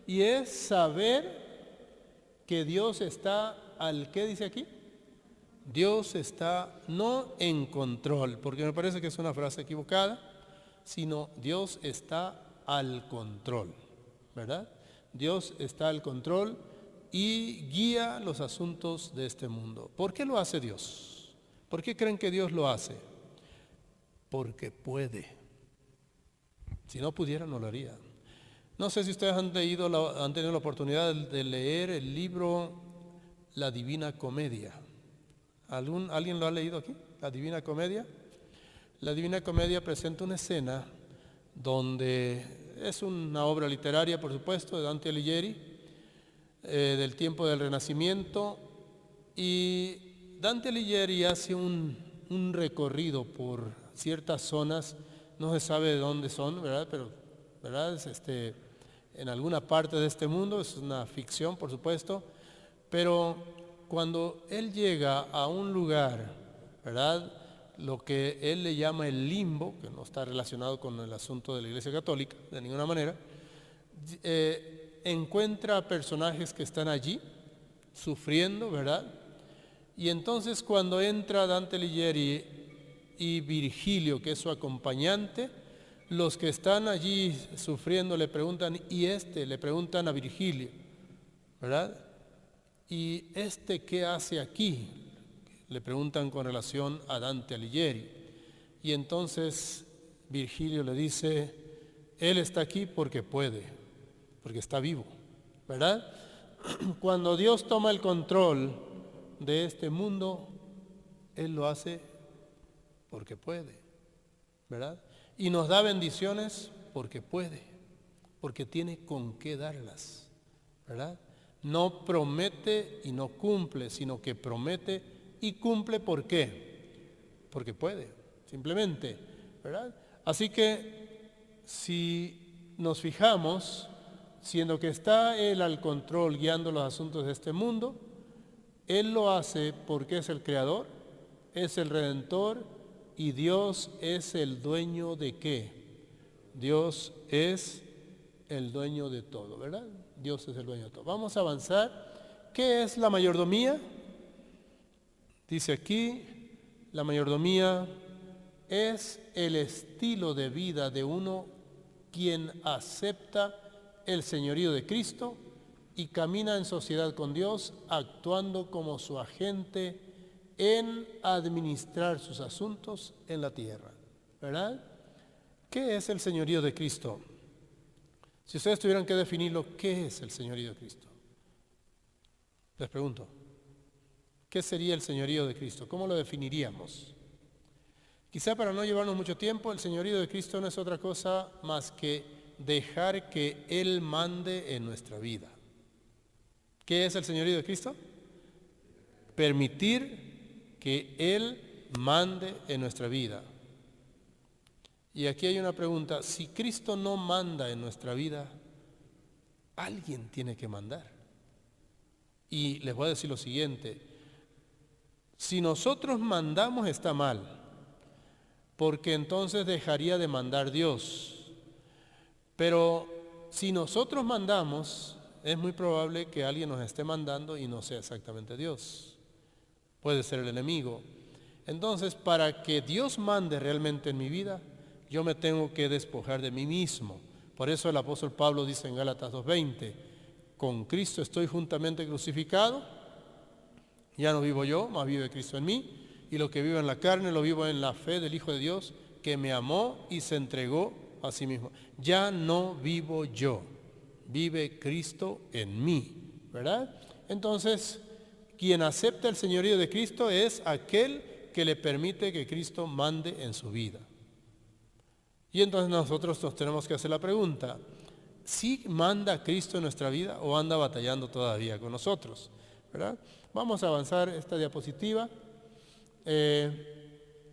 y es saber que Dios está ¿qué dice aquí? Dios está no en control, porque me parece que es una frase equivocada, sino Dios está al control, ¿verdad? Dios está al control y guía los asuntos de este mundo. ¿Por qué lo hace Dios? ¿Por qué creen que Dios lo hace? Porque puede. Si no pudiera, no lo haría. No sé si ustedes han tenido la oportunidad de leer el libro La Divina Comedia. ¿Alguien lo ha leído aquí? La Divina Comedia. La Divina Comedia presenta una escena donde es una obra literaria, por supuesto, de Dante Alighieri, del tiempo del Renacimiento, y Dante Alighieri hace un recorrido por ciertas zonas, no se sabe de dónde son, ¿verdad? Pero, ¿verdad? En alguna parte de este mundo, es una ficción, por supuesto, pero cuando él llega a un lugar, ¿verdad?, lo que él le llama el limbo, que no está relacionado con el asunto de la Iglesia Católica de ninguna manera, encuentra personajes que están allí sufriendo, ¿verdad? Y entonces cuando entra Dante Alighieri y Virgilio, que es su acompañante, los que están allí sufriendo le preguntan, le preguntan a Virgilio, ¿verdad? ¿Y qué hace aquí? Le preguntan con relación a Dante Alighieri. Y entonces Virgilio le dice, él está aquí porque puede, porque está vivo, ¿verdad? Cuando Dios toma el control de este mundo, Él lo hace porque puede, ¿verdad? Y nos da bendiciones porque puede, porque tiene con qué darlas, ¿verdad? No promete y no cumple, sino que promete y cumple. ¿Por qué? Porque puede, simplemente, ¿verdad? Así que si nos fijamos, siendo que está Él al control guiando los asuntos de este mundo, Él lo hace porque es el Creador, es el Redentor y Dios es el dueño de ¿qué? Dios es el dueño de todo, ¿verdad? Dios es el dueño de todo. Vamos a avanzar. ¿Qué es la mayordomía? Dice aquí, la mayordomía es el estilo de vida de uno quien acepta el señorío de Cristo y camina en sociedad con Dios, actuando como su agente en administrar sus asuntos en la tierra, ¿verdad? ¿Qué es el señorío de Cristo? Si ustedes tuvieran que definirlo, ¿qué es el señorío de Cristo? Les pregunto, ¿qué sería el señorío de Cristo? ¿Cómo lo definiríamos? Quizá para no llevarnos mucho tiempo, el señorío de Cristo no es otra cosa más que dejar que Él mande en nuestra vida. ¿Qué es el señorío de Cristo? Permitir que Él mande en nuestra vida. Y aquí hay una pregunta, si Cristo no manda en nuestra vida, alguien tiene que mandar. Y les voy a decir lo siguiente, si nosotros mandamos está mal, porque entonces dejaría de mandar Dios. Pero si nosotros mandamos, es muy probable que alguien nos esté mandando y no sea exactamente Dios. Puede ser el enemigo. Entonces, para que Dios mande realmente en mi vida, yo me tengo que despojar de mí mismo. Por eso el apóstol Pablo dice en Gálatas 2:20, con Cristo estoy juntamente crucificado, ya no vivo yo, más vive Cristo en mí, y lo que vivo en la carne lo vivo en la fe del Hijo de Dios, que me amó y se entregó a sí mismo. Ya no vivo yo, vive Cristo en mí, ¿verdad? Entonces, quien acepta el señorío de Cristo es aquel que le permite que Cristo mande en su vida. Y entonces nosotros nos tenemos que hacer la pregunta, ¿sí manda Cristo en nuestra vida o anda batallando todavía con nosotros? ¿Verdad? Vamos a avanzar esta diapositiva.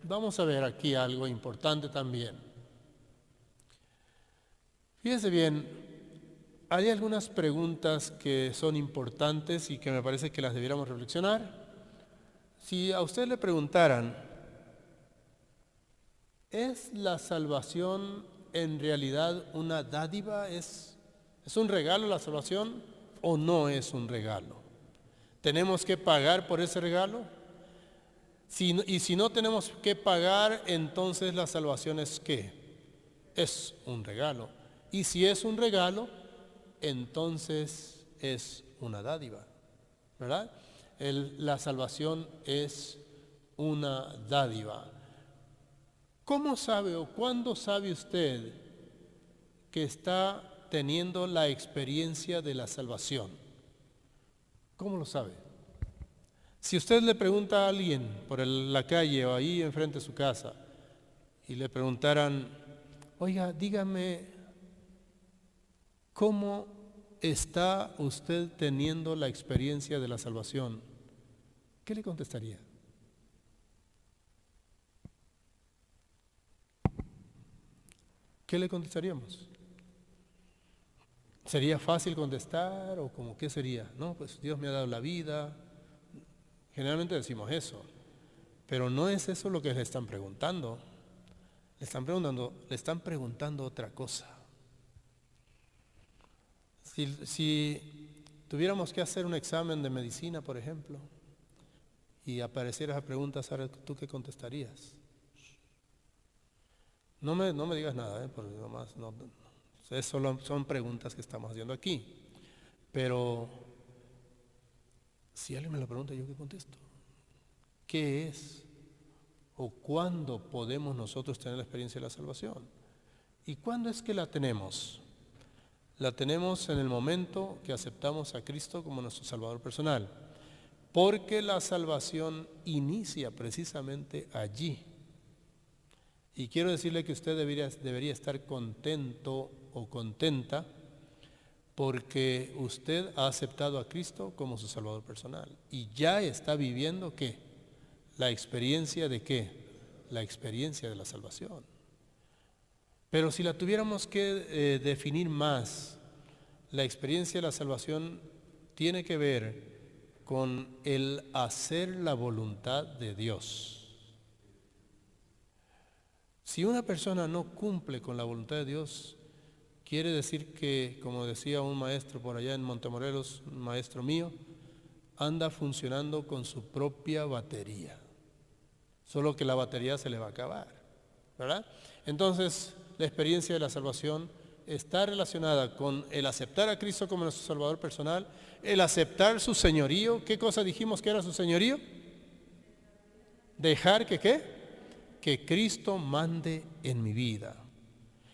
Vamos a ver aquí algo importante también. Fíjense bien, hay algunas preguntas que son importantes y que me parece que las debiéramos reflexionar. Si a usted le preguntaran, ¿es la salvación en realidad una dádiva? ¿Es un regalo la salvación o no es un regalo? ¿Tenemos que pagar por ese regalo? Y si no tenemos que pagar, entonces la salvación es ¿qué? Es un regalo. Y si es un regalo, entonces es una dádiva, ¿verdad? La salvación es una dádiva. ¿Cómo sabe o cuándo sabe usted que está teniendo la experiencia de la salvación? ¿Cómo lo sabe? Si usted le pregunta a alguien por la calle o ahí enfrente de su casa y le preguntaran, oiga, dígame, ¿cómo está usted teniendo la experiencia de la salvación? ¿Qué le contestaría? ¿Qué le contestaríamos? ¿Sería fácil contestar o como qué sería? No, pues Dios me ha dado la vida. Generalmente decimos eso, pero no es eso lo que le están preguntando. Le están preguntando otra cosa. Si tuviéramos que hacer un examen de medicina, por ejemplo, y apareciera esa pregunta, Sara, ¿tú qué contestarías? No me digas nada, porque nomás son preguntas que estamos haciendo aquí. Pero si alguien me lo pregunta, ¿yo qué contesto? ¿Qué es o cuándo podemos nosotros tener la experiencia de la salvación? ¿Y cuándo es que la tenemos? La tenemos en el momento que aceptamos a Cristo como nuestro Salvador personal, porque la salvación inicia precisamente allí. Y quiero decirle que usted debería estar contento o contenta porque usted ha aceptado a Cristo como su Salvador personal y ya está viviendo ¿qué? La experiencia de ¿qué? La experiencia de la salvación. Pero si la tuviéramos que definir más, la experiencia de la salvación tiene que ver con el hacer la voluntad de Dios. Si una persona no cumple con la voluntad de Dios, quiere decir que, como decía un maestro por allá en Montemorelos, un maestro mío, anda funcionando con su propia batería. Solo que la batería se le va a acabar, ¿verdad? Entonces, la experiencia de la salvación está relacionada con el aceptar a Cristo como nuestro Salvador personal, el aceptar su señorío. ¿Qué cosa dijimos que era su señorío? Dejar que ¿qué? Que Cristo mande en mi vida.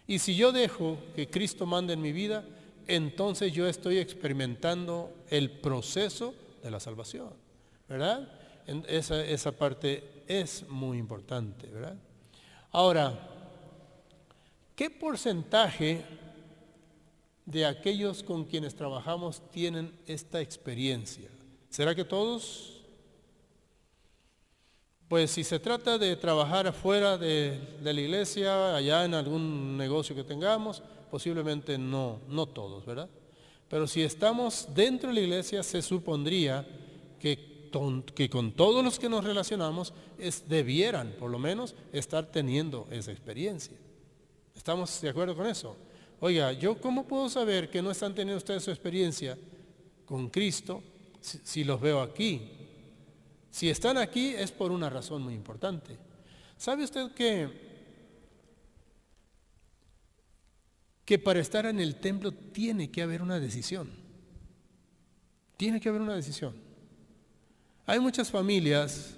Y si yo dejo que Cristo mande en mi vida, entonces yo estoy experimentando el proceso de la salvación, ¿verdad? Esa parte es muy importante, ¿verdad? Ahora, ¿qué porcentaje de aquellos con quienes trabajamos tienen esta experiencia? ¿Será que todos? Pues si se trata de trabajar afuera de la iglesia, allá en algún negocio que tengamos, posiblemente no todos, ¿verdad? Pero si estamos dentro de la iglesia, se supondría que con todos los que nos relacionamos debieran, por lo menos, estar teniendo esa experiencia. ¿Estamos de acuerdo con eso? Oiga, ¿yo cómo puedo saber que no están teniendo ustedes su experiencia con Cristo si los veo aquí? Si están aquí es por una razón muy importante. ¿Sabe usted que para estar en el templo tiene que haber una decisión? Tiene que haber una decisión. Hay muchas familias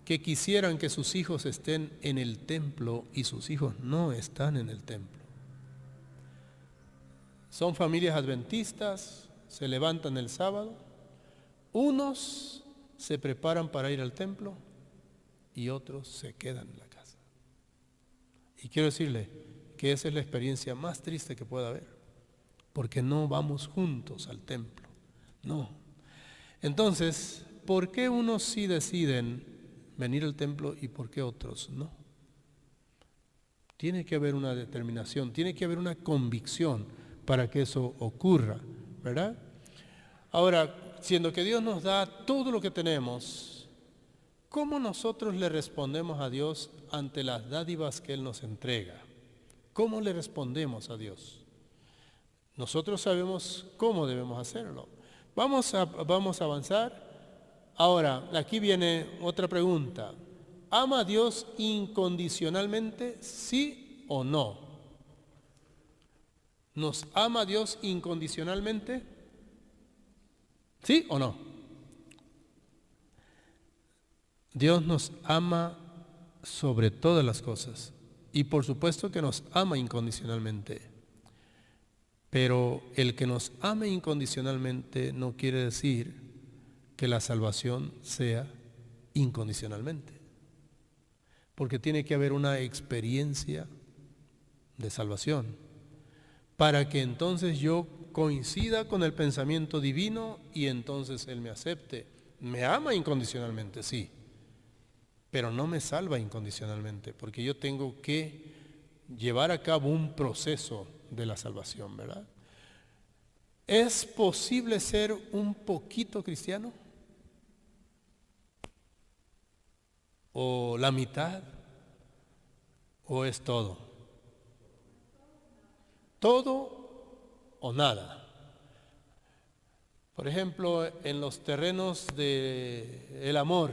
que quisieran que sus hijos estén en el templo y sus hijos no están en el templo. Son familias adventistas, se levantan el sábado, unos se preparan para ir al templo y otros se quedan en la casa. Y quiero decirle que esa es la experiencia más triste que pueda haber, porque no vamos juntos al templo, no. Entonces, ¿por qué unos sí deciden venir al templo y por qué otros no? Tiene que haber una determinación, tiene que haber una convicción para que eso ocurra, ¿verdad? Ahora, siendo que Dios nos da todo lo que tenemos, ¿cómo nosotros le respondemos a Dios ante las dádivas que Él nos entrega? ¿Cómo le respondemos a Dios? Nosotros sabemos cómo debemos hacerlo. Vamos a avanzar. Ahora, aquí viene otra pregunta. ¿Ama a Dios incondicionalmente, sí o no? ¿Nos ama Dios incondicionalmente? ¿Sí o no? Dios nos ama sobre todas las cosas y por supuesto que nos ama incondicionalmente. Pero el que nos ame incondicionalmente no quiere decir que la salvación sea incondicionalmente. Porque tiene que haber una experiencia de salvación para que entonces yo coincida con el pensamiento divino y entonces Él me acepte. Me ama incondicionalmente, sí, pero no me salva incondicionalmente, porque yo tengo que llevar a cabo un proceso de la salvación, ¿verdad? ¿Es posible ser un poquito cristiano? ¿O la mitad? ¿O es todo? Todo o nada. Por ejemplo, en los terrenos del amor,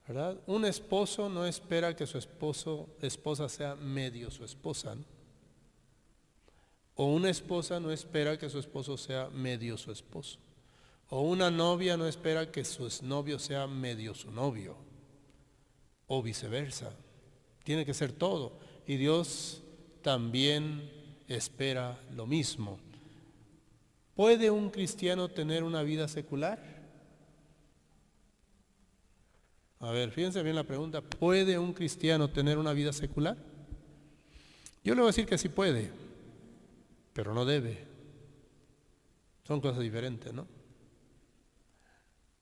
¿verdad? Un esposo no espera que su esposa sea medio su esposa, ¿no? O una esposa no espera que su esposo sea medio su esposo. O una novia no espera que su novio sea medio su novio. O viceversa. Tiene que ser todo. Y Dios también espera lo mismo. ¿Puede un cristiano tener una vida secular? A ver, fíjense bien la pregunta. ¿Puede un cristiano tener una vida secular? Yo le voy a decir que sí puede, pero no debe. Son cosas diferentes, ¿no?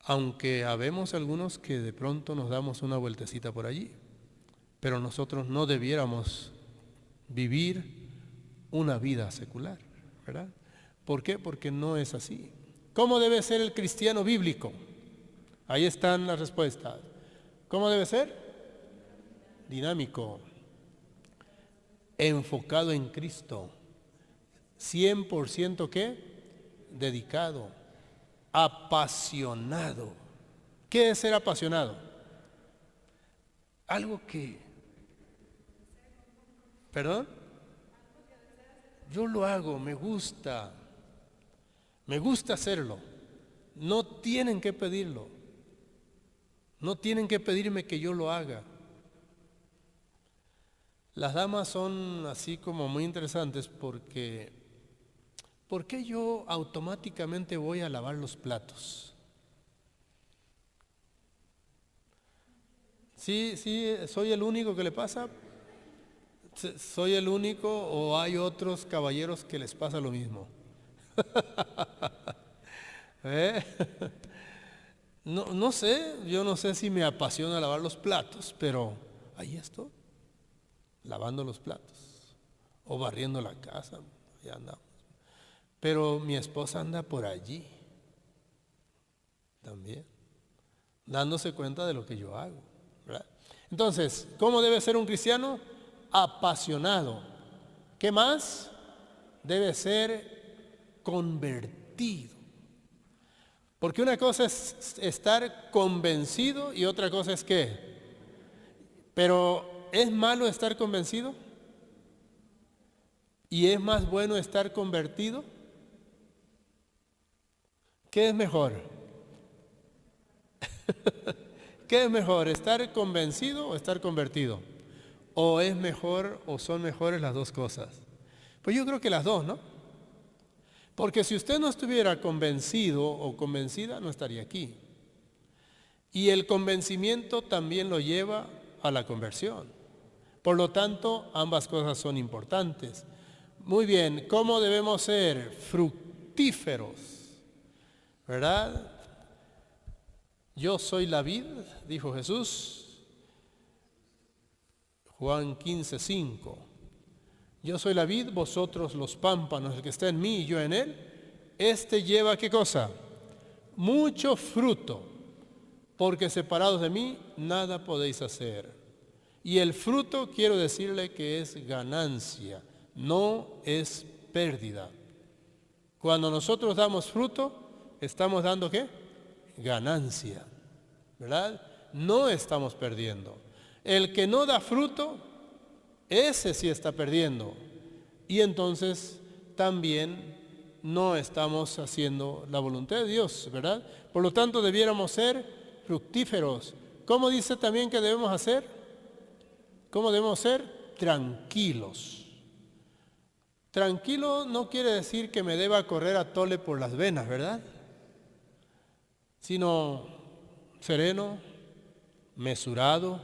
Aunque habemos algunos que de pronto nos damos una vueltecita por allí, pero nosotros no debiéramos vivir una vida secular, ¿verdad? ¿Por qué? Porque no es así. ¿Cómo debe ser el cristiano bíblico? Ahí están las respuestas. ¿Cómo debe ser? Dinámico, enfocado en Cristo, 100% ¿qué? Dedicado, apasionado. ¿Qué es ser apasionado? Algo que, ¿perdón? Yo lo hago, me gusta hacerlo. No tienen que pedirlo, no tienen que pedirme que yo lo haga. Las damas son así como muy interesantes porque ¿por qué yo automáticamente voy a lavar los platos? Sí, soy el único que le pasa. ¿Soy el único o hay otros caballeros que les pasa lo mismo? ¿Eh? No sé, yo no sé si me apasiona lavar los platos, pero ahí estoy, lavando los platos o barriendo la casa, ya andamos. Pero mi esposa anda por allí también, dándose cuenta de lo que yo hago, ¿verdad? Entonces, ¿cómo debe ser un cristiano? Apasionado. ¿Qué más? Debe ser convertido. Porque una cosa es estar convencido y otra cosa es ¿qué? Pero ¿es malo estar convencido? ¿Y es más bueno estar convertido? ¿Qué es mejor? ¿Qué es mejor? ¿Estar convencido o estar convertido? ¿O es mejor o son mejores las dos cosas? Pues yo creo que las dos, ¿no? Porque si usted no estuviera convencido o convencida, no estaría aquí. Y el convencimiento también lo lleva a la conversión. Por lo tanto, ambas cosas son importantes. Muy bien, ¿cómo debemos ser? Fructíferos, ¿verdad? Yo soy la vid, dijo Jesús, Juan 15:5. Yo soy la vid, vosotros los pámpanos, el que está en mí y yo en él, este lleva ¿qué cosa? Mucho fruto, porque separados de mí nada podéis hacer. Y el fruto quiero decirle que es ganancia, no es pérdida. Cuando nosotros damos fruto, estamos dando ¿qué? Ganancia, ¿verdad? No estamos perdiendo. El que no da fruto, ese sí está perdiendo. Y entonces también no estamos haciendo la voluntad de Dios, ¿verdad? Por lo tanto, debiéramos ser fructíferos. ¿Cómo dice también que debemos hacer? ¿Cómo debemos ser? Tranquilos. Tranquilo no quiere decir que me deba correr a tole por las venas, ¿verdad? Sino sereno, mesurado,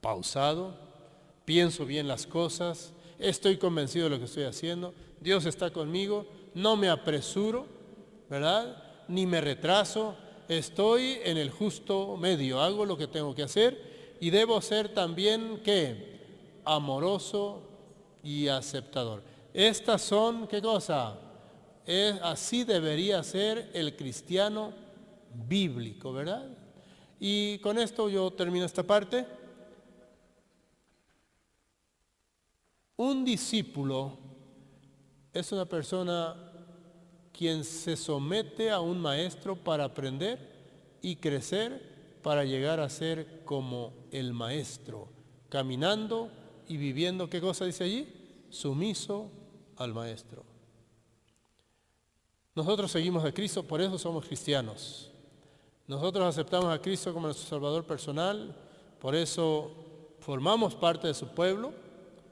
pausado, pienso bien las cosas, estoy convencido de lo que estoy haciendo, Dios está conmigo, no me apresuro, ¿verdad? Ni me retraso, estoy en el justo medio, hago lo que tengo que hacer y debo ser también, ¿qué? Amoroso y aceptador. Estas son, ¿qué cosa? Así debería ser el cristiano bíblico, ¿verdad? Y con esto yo termino esta parte. Un discípulo es una persona quien se somete a un maestro para aprender y crecer para llegar a ser como el maestro, caminando y viviendo, ¿qué cosa dice allí? Sumiso al maestro. Nosotros seguimos a Cristo, por eso somos cristianos. Nosotros aceptamos a Cristo como nuestro Salvador personal, por eso formamos parte de su pueblo,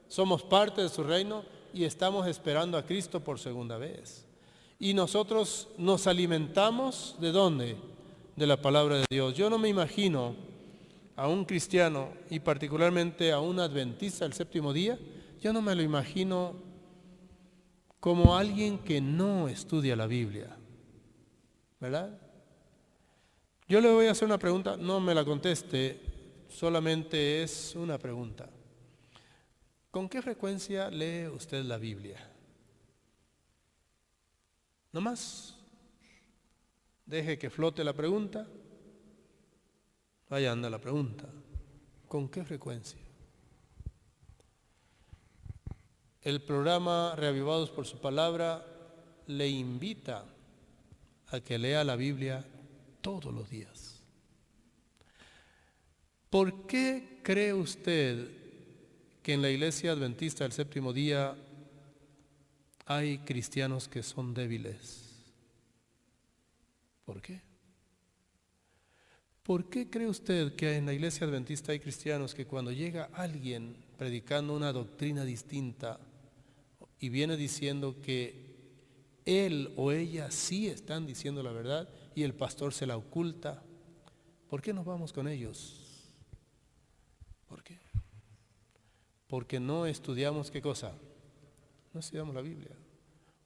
somos parte de su reino y estamos esperando a Cristo por segunda vez. Y nosotros nos alimentamos ¿de dónde? De la palabra de Dios. Yo no me imagino a un cristiano y particularmente a un adventista del séptimo día, yo no me lo imagino como alguien que no estudia la Biblia, ¿verdad? Yo le voy a hacer una pregunta, no me la conteste, solamente es una pregunta. ¿Con qué frecuencia lee usted la Biblia? ¿No más? Deje que flote la pregunta. Vaya, anda la pregunta. ¿Con qué frecuencia? El programa Reavivados por su Palabra le invita a que lea la Biblia todos los días. ¿Por qué cree usted que en la Iglesia Adventista del Séptimo Día hay cristianos que son débiles? ¿Por qué? ¿Por qué cree usted que en la Iglesia Adventista hay cristianos que cuando llega alguien predicando una doctrina distinta y viene diciendo que él o ella sí están diciendo la verdad y el pastor se la oculta, ¿por qué nos vamos con ellos? ¿Por qué? Porque no estudiamos ¿qué cosa? No estudiamos la Biblia.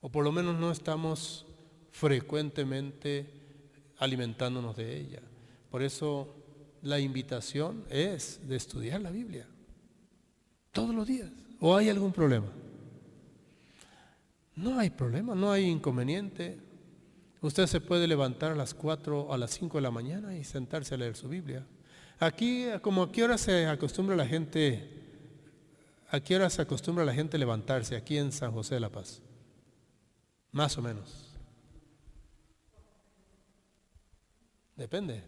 O por lo menos no estamos frecuentemente alimentándonos de ella. Por eso la invitación es de estudiar la Biblia todos los días. ¿O hay algún problema? No hay problema, no hay inconveniente. Usted se puede levantar a las 4 o a las 5 de la mañana y sentarse a leer su Biblia. Aquí, como a qué hora se acostumbra la gente, ¿a qué hora se acostumbra la gente levantarse aquí en San José de la Paz? Más o menos. Depende.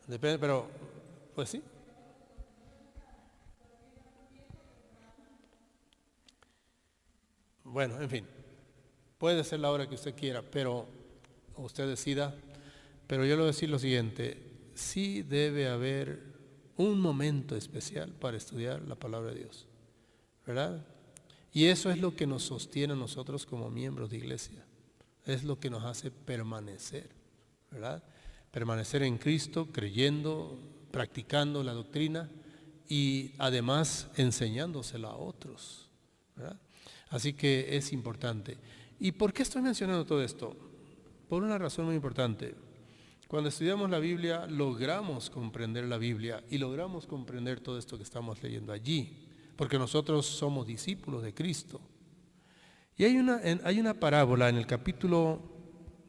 Depende, pero pues sí. Bueno, en fin, puede ser la hora que usted quiera, pero usted decida, pero yo le voy a decir lo siguiente, sí debe haber un momento especial para estudiar la palabra de Dios, ¿verdad? Y eso es lo que nos sostiene a nosotros como miembros de iglesia, es lo que nos hace permanecer, ¿verdad? Permanecer en Cristo, creyendo, practicando la doctrina y además enseñándosela a otros, ¿verdad? Así que es importante. ¿Y por qué estoy mencionando todo esto? Por una razón muy importante. Cuando estudiamos la Biblia, logramos comprender la Biblia y logramos comprender todo esto que estamos leyendo allí, porque nosotros somos discípulos de Cristo. Y hay una parábola en el capítulo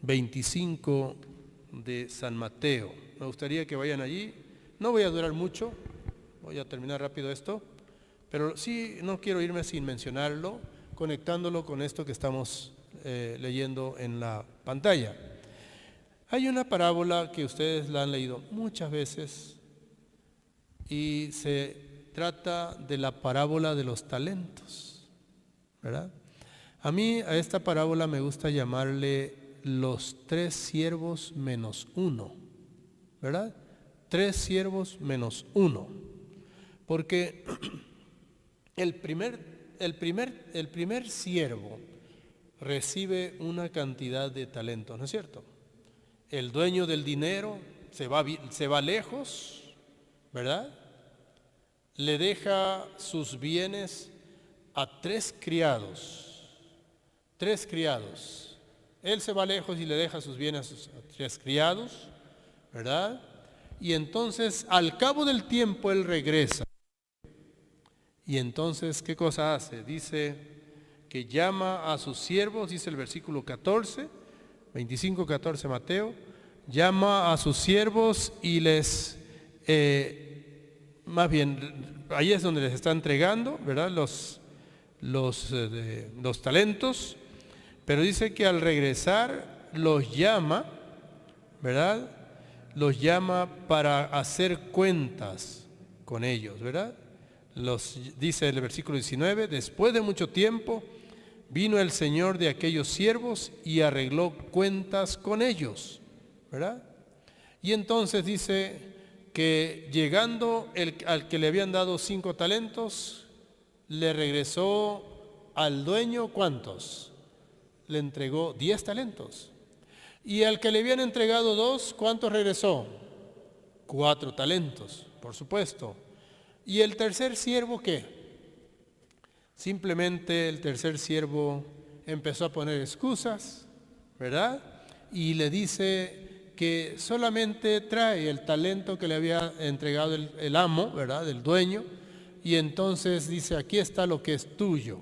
25 de San Mateo. Me gustaría que vayan allí. No voy a durar mucho, voy a terminar rápido esto. Pero sí, no quiero irme sin mencionarlo, conectándolo con esto que estamos leyendo en la pantalla. Hay una parábola que ustedes la han leído muchas veces y se trata de la parábola de los talentos, ¿verdad? A mí a esta parábola me gusta llamarle los 3 siervos menos 1, ¿verdad? 3 siervos menos 1, porque el primer siervo recibe una cantidad de talentos, ¿no es cierto? El dueño del dinero se va lejos, ¿verdad? Le deja sus bienes a 3 criados. 3 criados. Él se va lejos y le deja sus bienes a 3 criados, ¿verdad? Y entonces, al cabo del tiempo, él regresa. Y entonces, ¿qué cosa hace? Dice que llama a sus siervos, dice el versículo 14, 25-14 Mateo, llama a sus siervos y les, más bien, ahí es donde les está entregando, ¿verdad? Los talentos, pero dice que al regresar los llama, ¿verdad? Los llama para hacer cuentas con ellos, ¿verdad? Dice el versículo 19, después de mucho tiempo vino el Señor de aquellos siervos y arregló cuentas con ellos, ¿verdad? Y entonces dice que llegando al que le habían dado 5 talentos, le regresó al dueño, ¿cuántos? Le entregó 10 talentos. Y al que le habían entregado 2, ¿cuántos regresó? 4 talentos, por supuesto. ¿Y el tercer siervo qué? Simplemente el tercer siervo empezó a poner excusas, ¿verdad? Y le dice que solamente trae el talento que le había entregado el amo, ¿verdad? El dueño. Y entonces dice, aquí está lo que es tuyo.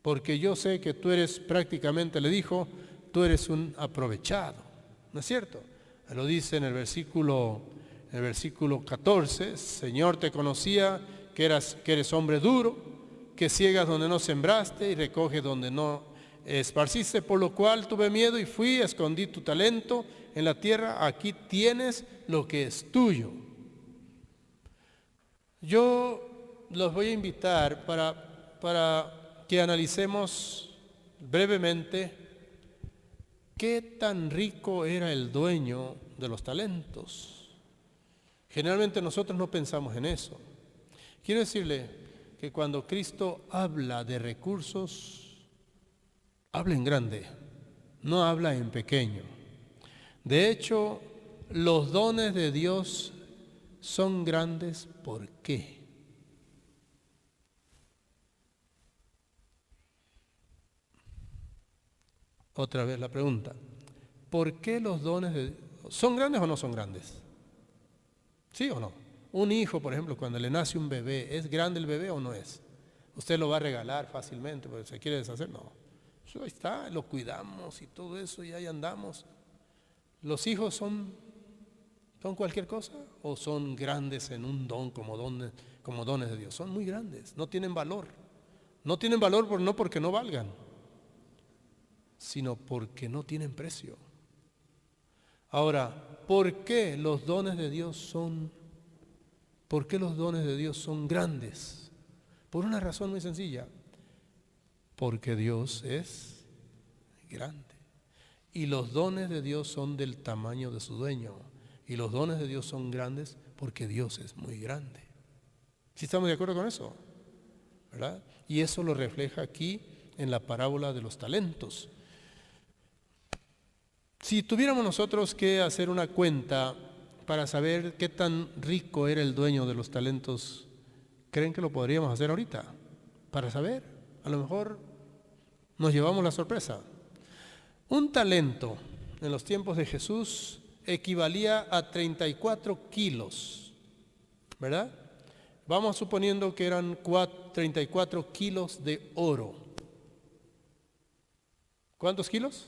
Porque yo sé que tú eres, prácticamente le dijo, tú eres un aprovechado. ¿No es cierto? Lo dice en el versículo 14, Señor, te conocía que eres hombre duro, que ciegas donde no sembraste y recoges donde no esparciste, por lo cual tuve miedo y fui, escondí tu talento en la tierra, aquí tienes lo que es tuyo. Yo los voy a invitar para que analicemos brevemente qué tan rico era el dueño de los talentos. Generalmente nosotros no pensamos en eso. Quiero decirle que cuando Cristo habla de recursos, habla en grande, no habla en pequeño. De hecho, los dones de Dios son grandes, ¿por qué? Otra vez la pregunta, ¿por qué los dones de Dios son grandes o no son grandes? ¿Sí o no? Un hijo, por ejemplo, cuando le nace un bebé, ¿es grande el bebé o no es? Usted lo va a regalar fácilmente porque se quiere deshacer, no. Ahí está, lo cuidamos y todo eso y ahí andamos. ¿Los hijos son cualquier cosa o son grandes en un don como dones de Dios? Son muy grandes, no tienen valor. No tienen valor no porque no valgan, sino porque no tienen precio. Ahora, ¿por qué los dones de Dios son grandes? Por una razón muy sencilla, porque Dios es grande. Y los dones de Dios son del tamaño de su dueño. Y los dones de Dios son grandes porque Dios es muy grande. ¿Sí estamos de acuerdo con eso? ¿Verdad? Y eso lo refleja aquí en la parábola de los talentos. Si tuviéramos nosotros que hacer una cuenta para saber qué tan rico era el dueño de los talentos, ¿creen que lo podríamos hacer ahorita? Para saber, a lo mejor nos llevamos la sorpresa. Un talento en los tiempos de Jesús equivalía a 34 kilos, ¿verdad? Vamos suponiendo que eran 34 kilos de oro. ¿Cuántos kilos?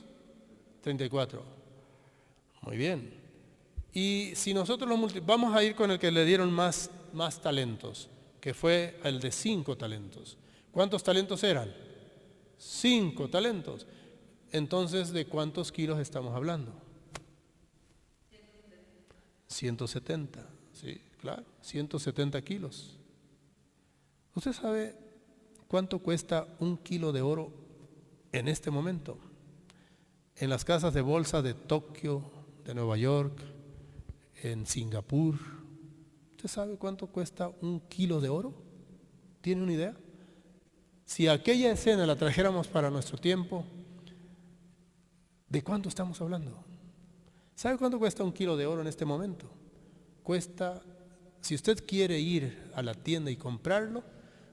34. Muy bien. Y si nosotros vamos a ir con el que le dieron más talentos. que fue el de 5 talentos. ¿Cuántos talentos eran? 5 talentos. Entonces, ¿de cuántos kilos estamos hablando? 170, sí, claro, 170 kilos. ¿Usted sabe cuánto cuesta 1 kilo de oro en este momento? En las casas de bolsa de Tokio, de Nueva York, en Singapur. ¿Usted sabe cuánto cuesta 1 kilo de oro? ¿Tiene una idea? Si aquella escena la trajéramos para nuestro tiempo, ¿de cuánto estamos hablando? ¿Sabe cuánto cuesta 1 kilo de oro en este momento? Cuesta, si usted quiere ir a la tienda y comprarlo,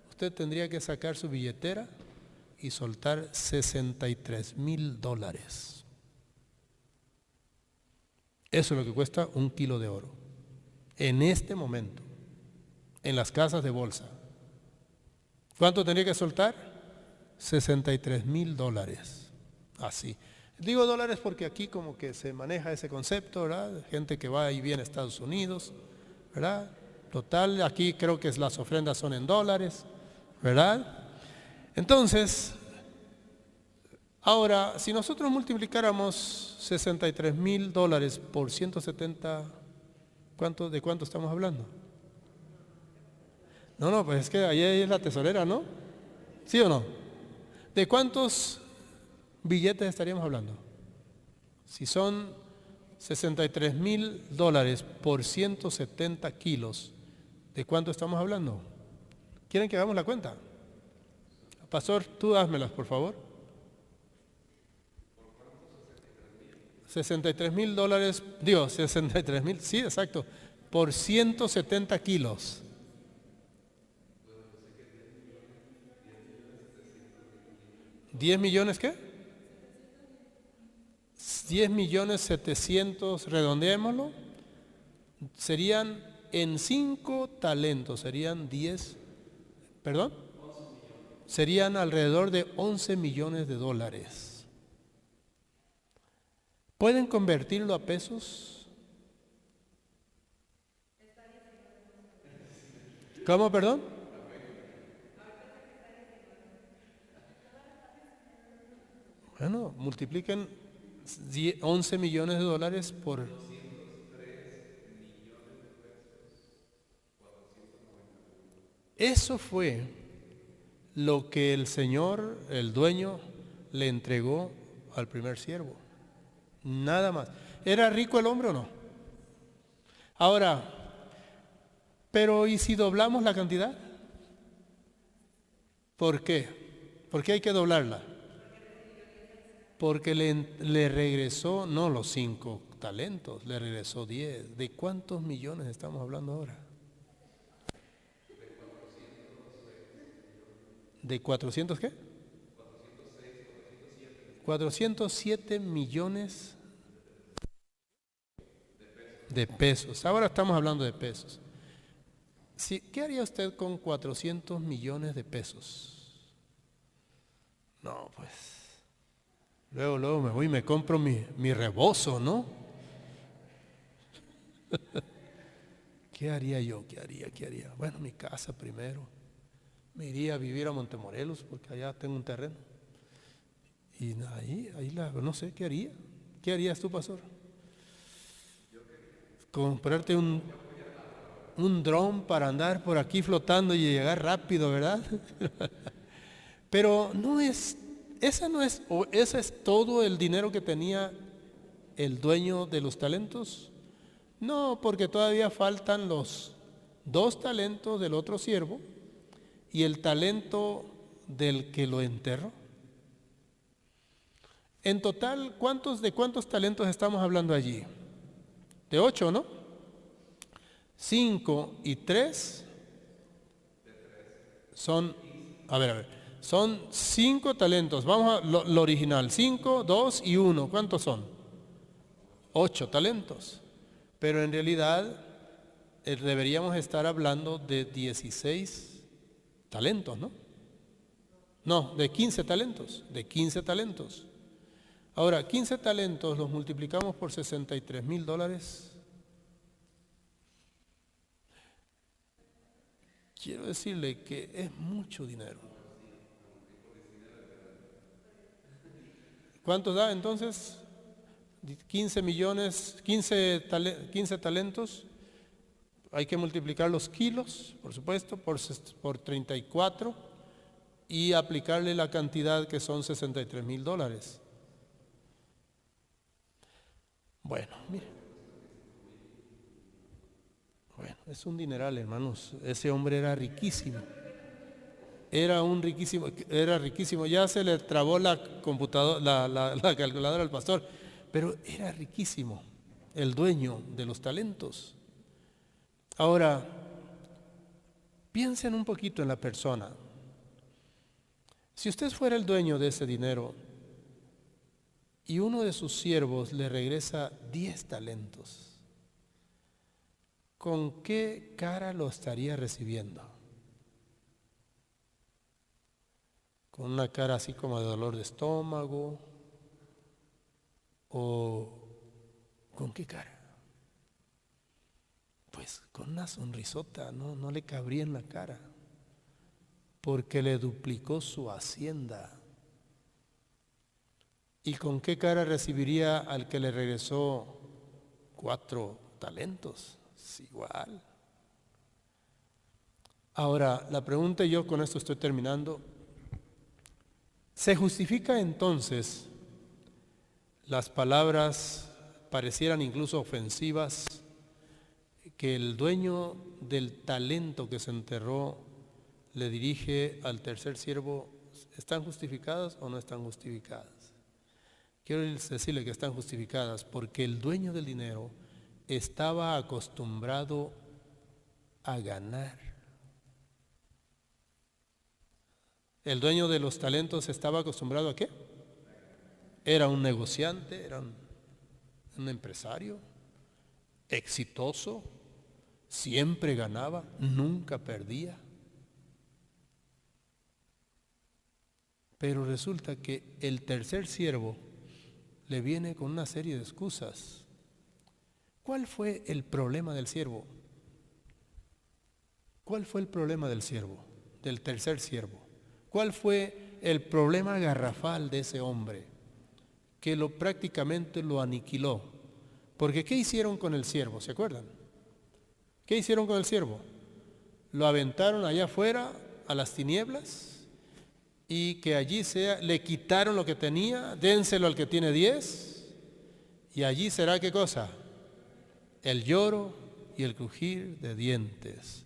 usted tendría que sacar su billetera y soltar $63,000. Eso es lo que cuesta 1 kilo de oro. En este momento, en las casas de bolsa. ¿Cuánto tendría que soltar? $63,000. Así. Digo dólares porque aquí como que se maneja ese concepto, ¿verdad? Gente que va y viene a Estados Unidos, ¿verdad? Total, aquí creo que las ofrendas son en dólares, ¿verdad? Entonces, ahora, si nosotros multiplicáramos $63,000 por 170, ¿de cuánto estamos hablando? No, pues es que ahí es la tesorera, ¿no? ¿Sí o no? ¿De cuántos billetes estaríamos hablando? Si son $63,000 por 170 kilos, ¿de cuánto estamos hablando? ¿Quieren que hagamos la cuenta? Pastor, tú házmelas, por favor. $63,000, digo, 63,000, sí, exacto, por 170 kilos. ¿10 millones qué? 10,700,000, redondeémoslo, serían en 5 talentos, serían 10, perdón, serían alrededor de $11 millones. ¿Pueden convertirlo a pesos? ¿Cómo, perdón? Bueno, multipliquen 11 millones de dólares por... Eso fue lo que el Señor, el dueño, le entregó al primer siervo. Nada más. ¿Era rico el hombre o no? Ahora, pero ¿y si doblamos la cantidad? ¿Por qué? ¿Por qué hay que doblarla? Porque le regresó, no los 5 talentos, le regresó 10. ¿De cuántos millones estamos hablando ahora? ¿De 400 qué? 407 millones de pesos. Ahora estamos hablando de pesos. ¿Qué haría usted con 400 millones de pesos? No, pues, luego me voy y me compro mi rebozo, ¿no? ¿Qué haría yo? ¿Qué haría? Bueno, mi casa primero. Me iría a vivir a Montemorelos porque allá tengo un terreno. Y no sé, ¿qué haría? ¿Qué harías tú, pastor? Comprarte un dron para andar por aquí flotando y llegar rápido, ¿verdad? Pero ese es todo el dinero que tenía el dueño de los talentos. No, porque todavía faltan los 2 talentos del otro siervo y el talento del que lo enterró. En total, ¿de cuántos talentos estamos hablando allí? De 8, ¿no? 5 y 3 son, son 5 talentos. Vamos a lo original, 5, 2 y 1. ¿Cuántos son? 8 talentos. Pero en realidad deberíamos estar hablando de 16 talentos, ¿no? No, de 15 talentos, Ahora, 15 talentos los multiplicamos por $63,000. quiero decirle que es mucho dinero. ¿Cuánto da entonces? 15 millones, 15 talentos. Hay que multiplicar los kilos, por supuesto, por 34 y aplicarle la cantidad que son $63,000. Bueno, mire. Bueno, es un dineral, hermanos. Ese hombre era riquísimo. Era riquísimo. Ya se le trabó la computadora, la calculadora al pastor, pero era riquísimo, el dueño de los talentos. Ahora, piensen un poquito en la persona. Si usted fuera el dueño de ese dinero y uno de sus siervos le regresa 10 talentos, ¿con qué cara lo estaría recibiendo? ¿Con una cara así como de dolor de estómago? ¿O con qué cara? Pues con una sonrisota, no le cabría en la cara, porque le duplicó su hacienda. ¿Y con qué cara recibiría al que le regresó 4 talentos? Es igual. Ahora, la pregunta, y yo con esto estoy terminando, ¿se justifica entonces las palabras parecieran incluso ofensivas que el dueño del talento que se enterró le dirige al tercer siervo? ¿Están justificadas o no están justificadas? Quiero decirle que están justificadas porque el dueño del dinero estaba acostumbrado a ganar. El dueño de los talentos estaba acostumbrado ¿a qué? Era un negociante, era un empresario exitoso, siempre ganaba, nunca perdía. Pero resulta que el tercer siervo le viene con una serie de excusas. ¿Cuál fue el problema del siervo? ¿Cuál fue el problema del siervo, del tercer siervo? ¿Cuál fue el problema garrafal de ese hombre que prácticamente lo aniquiló? Porque ¿qué hicieron con el siervo? ¿Se acuerdan? ¿Qué hicieron con el siervo? Lo aventaron allá afuera a las tinieblas y que allí le quitaron lo que tenía, dénselo al que tiene 10 y allí será ¿qué cosa? El lloro y el crujir de dientes.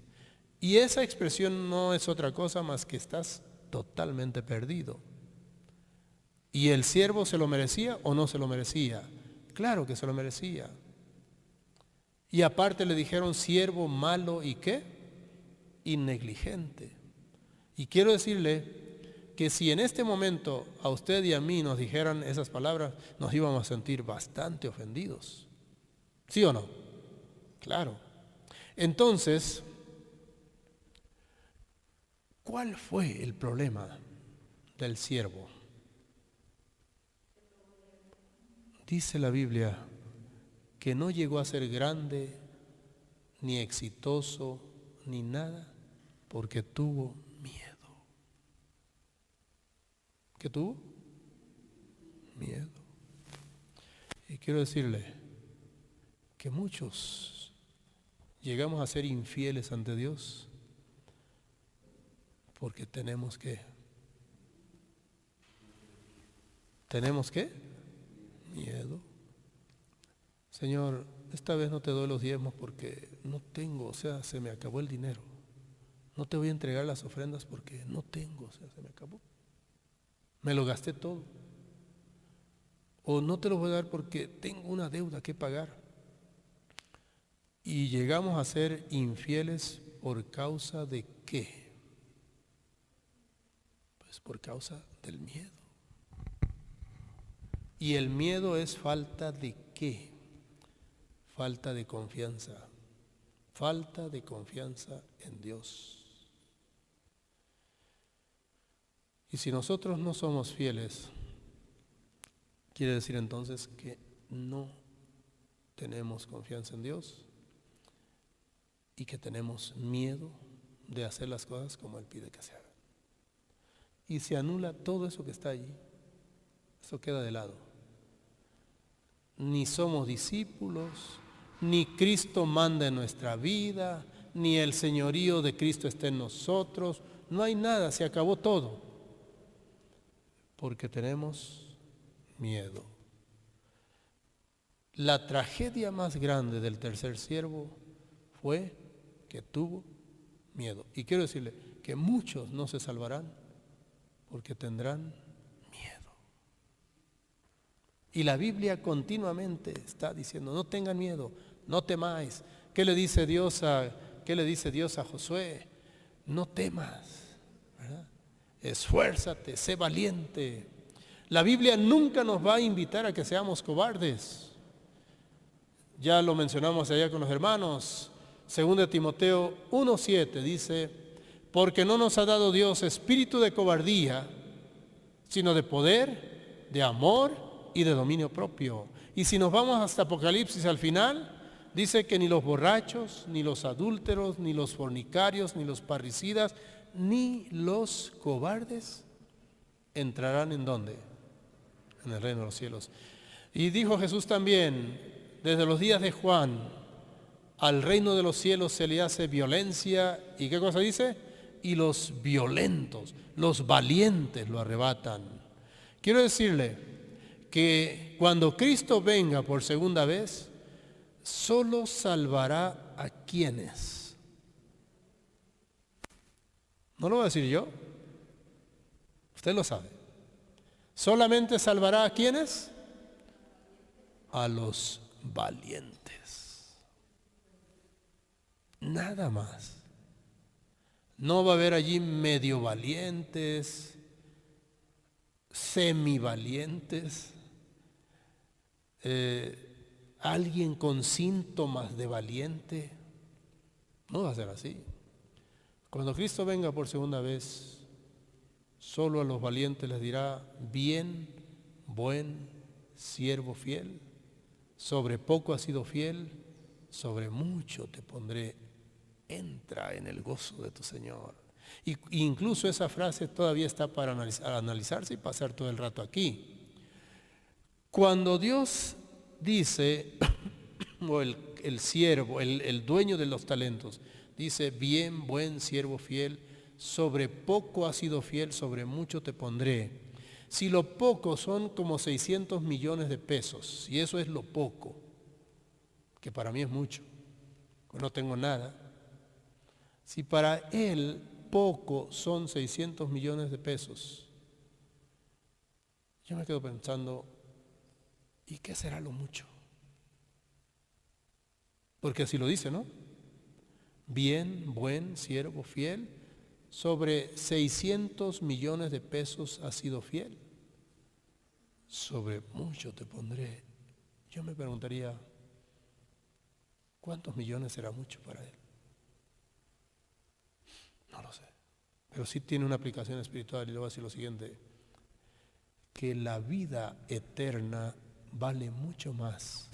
Y esa expresión no es otra cosa más que estás totalmente perdido. ¿Y el siervo se lo merecía o no se lo merecía? Claro que se lo merecía. Y aparte le dijeron siervo malo y ¿qué? Y negligente. Y quiero decirle que si en este momento a usted y a mí nos dijeran esas palabras, nos íbamos a sentir bastante ofendidos. ¿Sí o no? Claro. Entonces, ¿cuál fue el problema del siervo? Dice la Biblia que no llegó a ser grande, ni exitoso, ni nada, porque tuvo miedo. ¿Qué tuvo? Miedo. Y quiero decirle que muchos llegamos a ser infieles ante Dios porque tenemos ¿qué? Miedo. Señor, esta vez no te doy los diezmos porque no tengo, o sea, se me acabó el dinero. No te voy a entregar las ofrendas porque no tengo, o sea, se me acabó. Me lo gasté todo. O no te lo voy a dar porque tengo una deuda que pagar. Y llegamos a ser infieles por causa de ¿qué? Pues por causa del miedo. Y el miedo es falta de ¿qué? Falta de confianza. Falta de confianza en Dios. Y si nosotros no somos fieles, quiere decir entonces que no tenemos confianza en Dios y que tenemos miedo de hacer las cosas como Él pide que se hagan. Y se anula todo eso que está allí. Eso queda de lado. Ni somos discípulos, ni Cristo manda en nuestra vida, ni el señorío de Cristo está en nosotros. No hay nada, se acabó todo. Porque tenemos miedo. La tragedia más grande del tercer siervo fue que tuvo miedo. Y quiero decirle que muchos no se salvarán porque tendrán miedo. Y la Biblia continuamente está diciendo, no tengan miedo, no temáis. ¿Qué le dice Dios a Josué? No temas, ¿verdad? Esfuérzate, sé valiente. La Biblia nunca nos va a invitar a que seamos cobardes. Ya lo mencionamos allá con los hermanos. 2 Timoteo 1:7 dice, porque no nos ha dado Dios espíritu de cobardía, sino de poder, de amor y de dominio propio. Y si nos vamos hasta Apocalipsis al final, dice que ni los borrachos, ni los adúlteros, ni los fornicarios, ni los parricidas, ni los cobardes entrarán ¿en dónde? En el reino de los cielos. Y dijo Jesús también, desde los días de Juan, al reino de los cielos se le hace violencia, ¿y qué cosa dice? Y los violentos, los valientes lo arrebatan. Quiero decirle que cuando Cristo venga por segunda vez, solo salvará a quienes. No lo voy a decir yo, usted lo sabe. Solamente salvará a quienes, a los valientes. Nada más. No va a haber allí medio valientes, semivalientes, alguien con síntomas de valiente. No va a ser así. Cuando Cristo venga por segunda vez, solo a los valientes les dirá, bien, buen siervo fiel, sobre poco has sido fiel, sobre mucho te pondré, entra en el gozo de tu Señor. Y incluso esa frase todavía está para analizarse y pasar todo el rato aquí. Cuando Dios dice, o el siervo, el dueño de los talentos, dice, bien, buen siervo fiel, sobre poco has sido fiel, sobre mucho te pondré. Si lo poco son como 600 millones de pesos, y eso es lo poco, que para mí es mucho, pues no tengo nada. Si para él poco son 600 millones de pesos, yo me quedo pensando, ¿y qué será lo mucho? Porque así lo dice, ¿no? Bien, buen, siervo, fiel, sobre 600 millones de pesos has sido fiel. Sobre mucho te pondré. Yo me preguntaría, ¿cuántos millones será mucho para él? No lo sé. Pero sí tiene una aplicación espiritual y le voy a decir lo siguiente, que la vida eterna vale mucho más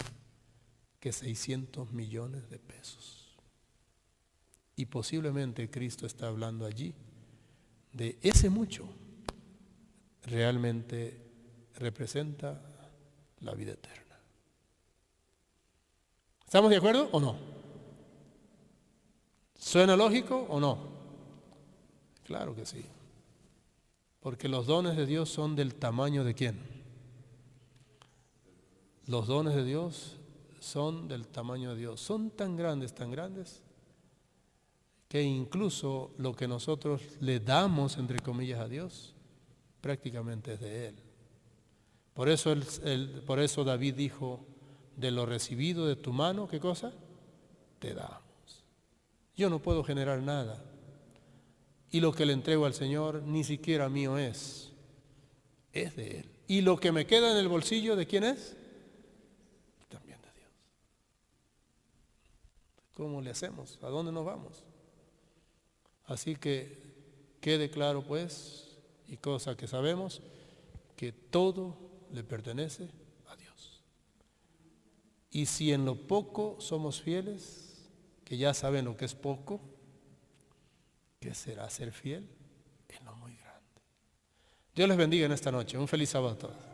que 600 millones de pesos. Y posiblemente Cristo está hablando allí de ese mucho. Realmente representa la vida eterna. ¿Estamos de acuerdo o no? ¿Suena lógico o no? Claro que sí. Porque los dones de Dios son del tamaño de ¿quién? Los dones de Dios son del tamaño de Dios. Son tan grandes, que incluso lo que nosotros le damos, entre comillas, a Dios, prácticamente es de Él. Por eso David dijo, de lo recibido de tu mano, ¿qué cosa? Te damos. Yo no puedo generar nada. Y lo que le entrego al Señor ni siquiera mío es de Él. Y lo que me queda en el bolsillo, ¿de quién es? También de Dios. ¿Cómo le hacemos? ¿A dónde nos vamos? Así que quede claro pues, y cosa que sabemos, que todo le pertenece a Dios. Y si en lo poco somos fieles, que ya saben lo que es poco, ¿Qué será ser fiel en lo muy grande? Dios les bendiga en esta noche. Un feliz sábado a todos.